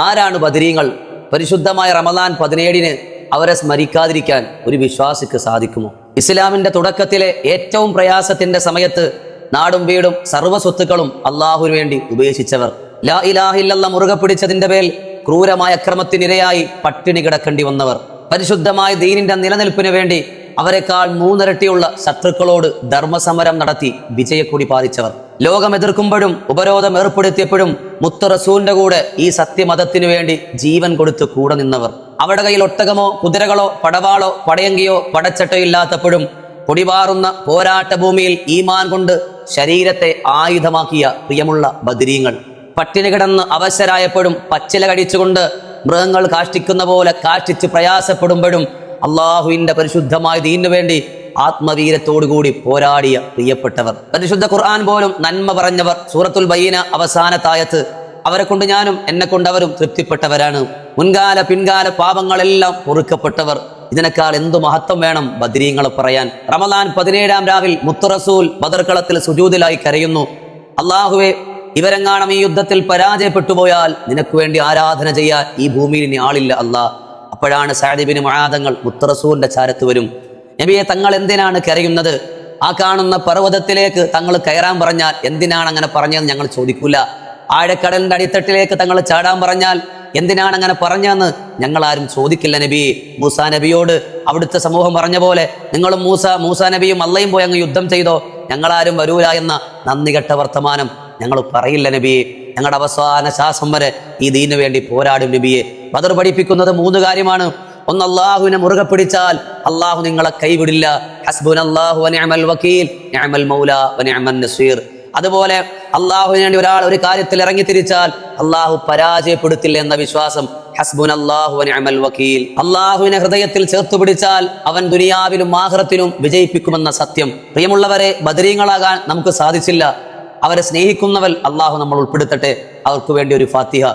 ആരാണ് ബദരീങ്ങൾ? പരിശുദ്ധമായ റമദാൻ 17 അവരെ സ്മരിക്കാതിരിക്കാൻ ഒരു വിശ്വാസിക്ക് സാധിക്കുമോ? ഇസ്ലാമിന്റെ തുടക്കത്തിലെ ഏറ്റവും പ്രയാസത്തിന്റെ സമയത്ത് നാടും വീടും സർവ്വസ്വത്തുക്കളും അള്ളാഹുവിന് വേണ്ടി ഉപേക്ഷിച്ചവർ, ലാ ഇലാഹ ഇല്ലല്ലാഹ് മുറുകെ പിടിച്ചതിന്റെ പേരിൽ ക്രൂരമായ അക്രമത്തിനിരയായി പട്ടിണി കിടക്കേണ്ടി വന്നവർ, പരിശുദ്ധമായ ദീനിന്റെ നിലനിൽപ്പിന് വേണ്ടി അവരെക്കാൾ 3 ഇരട്ടിയുള്ള ശത്രുക്കളോട് ധർമ്മസമരം നടത്തി വിജയക്കൊടി പാലിച്ചവർ, ലോകം എതിർക്കുമ്പോഴും ഉപരോധം ഏർപ്പെടുത്തിയപ്പോഴും മുത്ത് റസൂലിന്റെ കൂടെ ഈ സത്യമതത്തിനു വേണ്ടി ജീവൻ കൊടുത്ത് കൂടെ നിന്നവർ, അവരുടെ കയ്യിൽ ഒട്ടകമോ കുതിരകളോ പടവാളോ പടയങ്കിയോ പടച്ചട്ടയോ ഇല്ലാത്തപ്പോഴും പൊടിപാറുന്ന പോരാട്ട ഭൂമിയിൽ ഈമാൻ കൊണ്ട് ശരീരത്തെ ആയുധമാക്കിയ പ്രിയമുള്ള ബദരീങ്ങൾ, പട്ടിണി കിടന്ന് അവശരായപ്പോഴും പച്ചില കടിച്ചുകൊണ്ട് മൃഗങ്ങൾ കാഷ്ടിക്കുന്ന പോലെ കാഷ്ടിച്ച് പ്രയാസപ്പെടുമ്പോഴും അള്ളാഹുവിന്റെ പരിശുദ്ധമായ ദീനു വേണ്ടി ആത്മവീരത്തോടുകൂടി പോരാടിയ പ്രിയപ്പെട്ടവർ, പരിശുദ്ധ ഖുർആൻ പോലും നന്മ പറഞ്ഞവർ. സൂറത്തുൽ ബയ്യിന അവസാനത്തായത്ത്, അവരെ കൊണ്ട് ഞാനും എന്നെ കൊണ്ട് അവരും തൃപ്തിപ്പെട്ടവരാണ്, മുൻകാല പിൻകാല പാപങ്ങളെല്ലാം പൊറുക്കപ്പെട്ടവർ. ഇതിനേക്കാൾ എന്തു മഹത്വം വേണം ബദരീങ്ങളെ പറയാൻ? റമദാൻ 17 രാവിൽ മുത്ത് റസൂൽ ബദർകളത്തിൽ സുജൂദിലായി കരയുന്നു, അള്ളാഹുവെ, ഇവരെങ്ങാണം ഈ യുദ്ധത്തിൽ പരാജയപ്പെട്ടു പോയാൽ നിനക്ക് വേണ്ടി ആരാധന ചെയ്യാൻ ഈ ഭൂമിയിൽ ഇനി ആളില്ല അല്ലാ. അപ്പോഴാണ് സഅദ് ഇബ്നു മുആദ് മുത്ത് റസൂലിന്റെ ചാരത്ത് വരും. നബിയെ, തങ്ങൾ എന്തിനാണ് കരയുന്നത്? ആ കാണുന്ന പർവ്വതത്തിലേക്ക് തങ്ങൾ കയറാൻ പറഞ്ഞാൽ എന്തിനാണ് അങ്ങനെ പറഞ്ഞതെന്ന് ഞങ്ങൾ ചോദിക്കൂല. ആഴക്കടലിന്റെ അടിത്തട്ടിലേക്ക് തങ്ങൾ ചാടാൻ പറഞ്ഞാൽ എന്തിനാണ് അങ്ങനെ പറഞ്ഞതെന്ന് ഞങ്ങൾ ആരും ചോദിക്കില്ല നബി. മൂസാ നബിയോട് അവിടുത്തെ സമൂഹം പറഞ്ഞ പോലെ നിങ്ങളും മൂസാ നബിയും അള്ളയും പോയി അങ്ങ് യുദ്ധം ചെയ്തോ, ഞങ്ങളാരും വരൂല എന്ന നന്ദി കെട്ട വർത്തമാനം ഞങ്ങൾ പറയില്ല നബിയെ. ഞങ്ങളുടെ അവസാന ശ്വാസം വരെ ഈ ദീനു വേണ്ടി പോരാടും നബിയെ. ബദർ പഠിപ്പിക്കുന്നത് 3 കാര്യമാണ്. ഒന്ന്, അള്ളാഹുവിനെ മുറുകെ പിടിച്ചാൽ അള്ളാഹു നിങ്ങളെ കൈവിടില്ല. ഹസ്ബുനല്ലാഹു വനിഅമൽ വകീൽ നിഅമൽ മൗല വനിഅമൻ നസീർ. അതുപോലെ അള്ളാഹുവിന് വേണ്ടി ഒരാൾ ഒരു കാര്യത്തിൽ ഇറങ്ങി തിരിച്ചാൽ അള്ളാഹു പരാജയപ്പെടുത്തില്ല എന്ന വിശ്വാസം. ഹസ്ബുനല്ലാഹു വനിഅമൽ വകീൽ. അള്ളാഹുവിനെ ഹൃദയത്തിൽ ചേർത്തു പിടിച്ചാൽ അവൻ ദുനിയാവിലും ആഖിറത്തിലും വിജയിപ്പിക്കുമെന്ന സത്യം. പ്രിയമുള്ളവരെ, ബദരീങ്ങളാകാൻ നമുക്ക് സാധിച്ചില്ല. അവരെ സ്നേഹിക്കുന്നവർ അള്ളാഹു നമ്മൾ ഉൾപ്പെടുത്തട്ടെ. അവർക്ക് വേണ്ടി ഒരു ഫാത്തിഹ.